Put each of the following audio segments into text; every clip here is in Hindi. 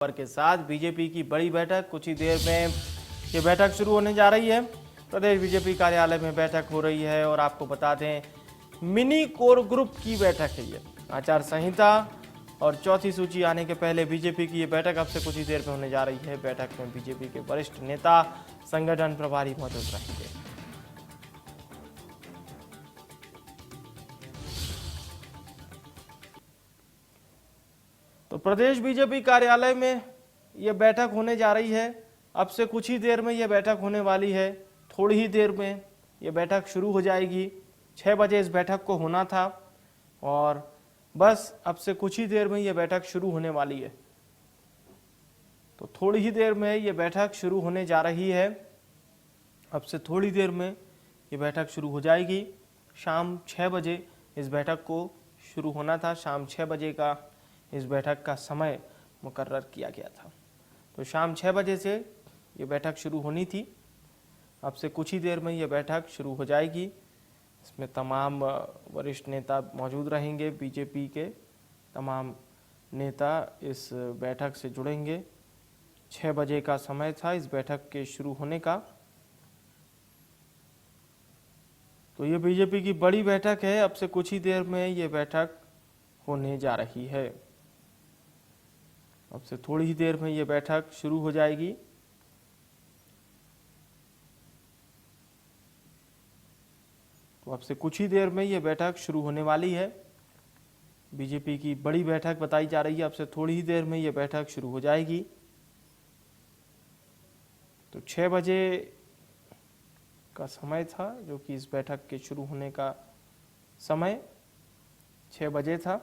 के साथ बीजेपी की बड़ी बैठक कुछ ही देर में ये बैठक शुरू होने जा रही है। प्रदेश बीजेपी कार्यालय में बैठक हो रही है और आपको बता दें मिनी कोर ग्रुप की बैठक है ये। आचार संहिता और चौथी सूची आने के पहले बीजेपी की ये बैठक अब से कुछ ही देर में होने जा रही है। बैठक में बीजेपी के वरिष्ठ नेता, संगठन प्रभारी मौजूद रहेंगे। तो प्रदेश बीजेपी कार्यालय में यह बैठक होने जा रही है। अब से कुछ ही देर में यह बैठक होने वाली है। थोड़ी ही देर में यह बैठक शुरू हो जाएगी। 6 बजे इस बैठक को होना था और बस अब से कुछ ही देर में यह बैठक शुरू होने वाली है। तो थोड़ी ही देर में यह बैठक शुरू होने जा रही है। अब से थोड़ी देर में यह बैठक शुरू हो जाएगी। शाम 6 बजे इस बैठक को शुरू होना था। शाम 6 बजे का इस बैठक का समय मुकर्रर किया गया था। तो शाम 6 बजे से ये बैठक शुरू होनी थी। अब से कुछ ही देर में ये बैठक शुरू हो जाएगी। इसमें तमाम वरिष्ठ नेता मौजूद रहेंगे। बीजेपी के तमाम नेता इस बैठक से जुड़ेंगे। 6 बजे का समय था इस बैठक के शुरू होने का। तो ये बीजेपी की बड़ी बैठक है। अब से कुछ ही देर में ये बैठक होने जा रही है। अब से थोड़ी ही देर में ये बैठक शुरू हो जाएगी। तो अब से कुछ ही देर में ये बैठक शुरू होने वाली है। बीजेपी की बड़ी बैठक बताई जा रही है। अब से थोड़ी ही देर में ये बैठक शुरू हो जाएगी। तो 6 बजे का समय था जो कि इस बैठक के शुरू होने का समय 6 बजे था।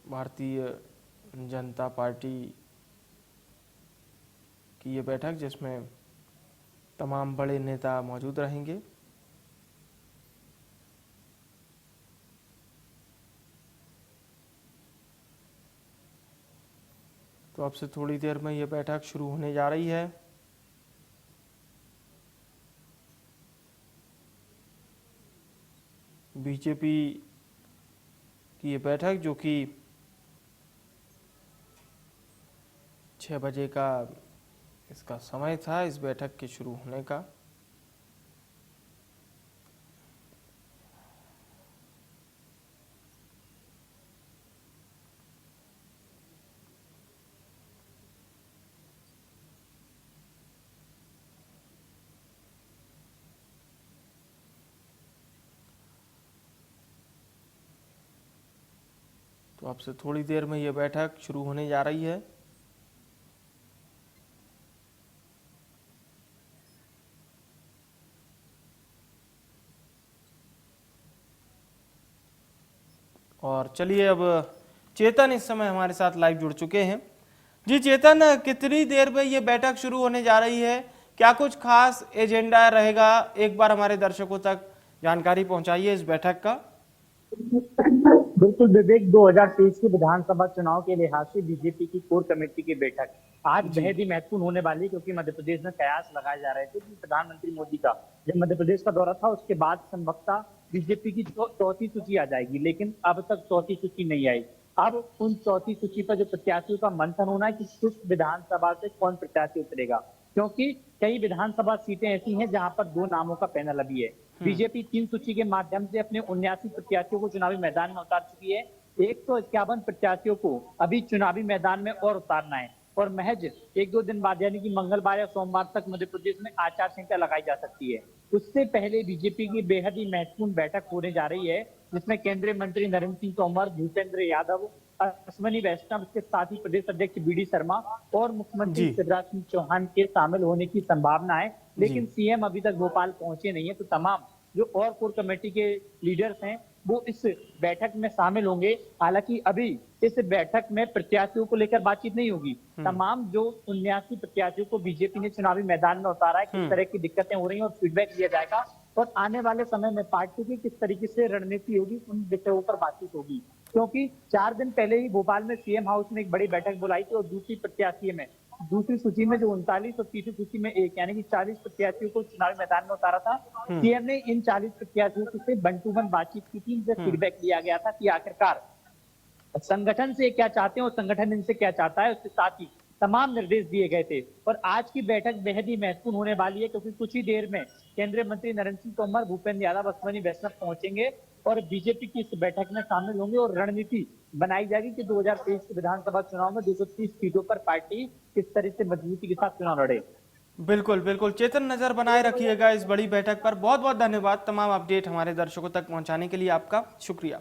भारतीय जनता पार्टी की ये बैठक जिसमें तमाम बड़े नेता मौजूद रहेंगे। तो अब से थोड़ी देर में ये बैठक शुरू होने जा रही है। बीजेपी की ये बैठक जो कि 6 बजे का इसका समय था इस बैठक के शुरू होने का। तो अब से थोड़ी देर में ये बैठक शुरू होने जा रही है। और चलिए अब चेतन इस समय हमारे साथ लाइव जुड़ चुके हैं। जी चेतन, कितनी देर में ये बैठक शुरू होने जा रही है? क्या कुछ खास एजेंडा रहेगा? एक बार हमारे दर्शकों तक जानकारी पहुंचाइए इस बैठक का। बिल्कुल विवेक, 2023 के विधानसभा चुनाव के लिहाज से बीजेपी की कोर कमेटी की बैठक आज बेहद ही महत्वपूर्ण होने वाली है, क्योंकि मध्य प्रदेश में कयास लगाए जा रहे थे कि प्रधानमंत्री मोदी का जब मध्य प्रदेश का दौरा था उसके बाद संभवतः बीजेपी की चौथी सूची आ जाएगी, लेकिन अब तक चौथी सूची नहीं आई। अब उन चौथी सूची पर जो प्रत्याशियों का मंथन होना है कि किस विधानसभा से कौन प्रत्याशी उतरेगा, क्योंकि कई विधानसभा सीटें ऐसी हैं जहां पर 2 नामों का पैनल अभी है। बीजेपी 3 सूची के माध्यम से अपने 79 प्रत्याशियों को चुनावी मैदान में उतार चुकी है। 151 प्रत्याशियों को अभी चुनावी मैदान में और उतारना है और महज 1-2 दिन बाद यानी कि मंगलवार या सोमवार तक मध्य प्रदेश में आचार संहिता लगाई जा सकती है। उससे पहले बीजेपी की बेहद ही महत्वपूर्ण बैठक होने जा रही है, जिसमें केंद्रीय मंत्री नरेंद्र सिंह तोमर, भूपेंद्र यादव, अश्विनी वैष्णव, इसके साथ ही प्रदेश अध्यक्ष बी डी शर्मा और मुख्यमंत्री शिवराज सिंह चौहान के शामिल होने की संभावना है। लेकिन सीएम अभी तक भोपाल पहुंचे नहीं है, तो तमाम जो और कोर कमेटी के लीडर्स हैं वो इस बैठक में शामिल होंगे। हालांकि अभी इस बैठक में प्रत्याशियों को लेकर बातचीत नहीं होगी। तमाम जो 79 प्रत्याशियों को बीजेपी ने चुनावी मैदान में उतारा है, किस तरह की दिक्कतें हो रही हैं और फीडबैक दिया जाएगा और आने वाले समय में पार्टी की किस तरीके से रणनीति होगी, उन विषयों पर बातचीत होगी। क्योंकि 4 दिन पहले ही भोपाल में सीएम हाउस में एक बड़ी बैठक बुलाई थी और दूसरी सूची में जो 39 और तीसरी सूची में 1 यानी कि 40 प्रत्याशियों को चुनावी मैदान में उतारा था। सीएम ने इन 40 प्रत्याशियों से 1-to-1 बातचीत की थी, इनसे फीडबैक लिया गया था कि आखिरकार संगठन से क्या चाहते हैं और संगठन इनसे क्या चाहता है, उसके साथ ही तमाम निर्देश दिए गए थे। और आज की बैठक बेहद ही महत्वपूर्ण होने वाली है, क्योंकि कुछ ही देर में केंद्रीय मंत्री नरेंद्र सिंह तोमर, भूपेंद्र यादव, अश्विनी वैष्णव पहुंचेंगे और बीजेपी की इस बैठक में शामिल होंगे और रणनीति बनाई जाएगी कि 2023 के विधानसभा चुनाव में 230 सीटों पर पार्टी किस तरह से मजबूती के साथ चुनाव लड़े। बिल्कुल बिल्कुल चेतन, नजर बनाए रखिएगा इस बड़ी बैठक पर। बहुत बहुत धन्यवाद तमाम अपडेट हमारे दर्शकों तक पहुंचाने के लिए, आपका शुक्रिया।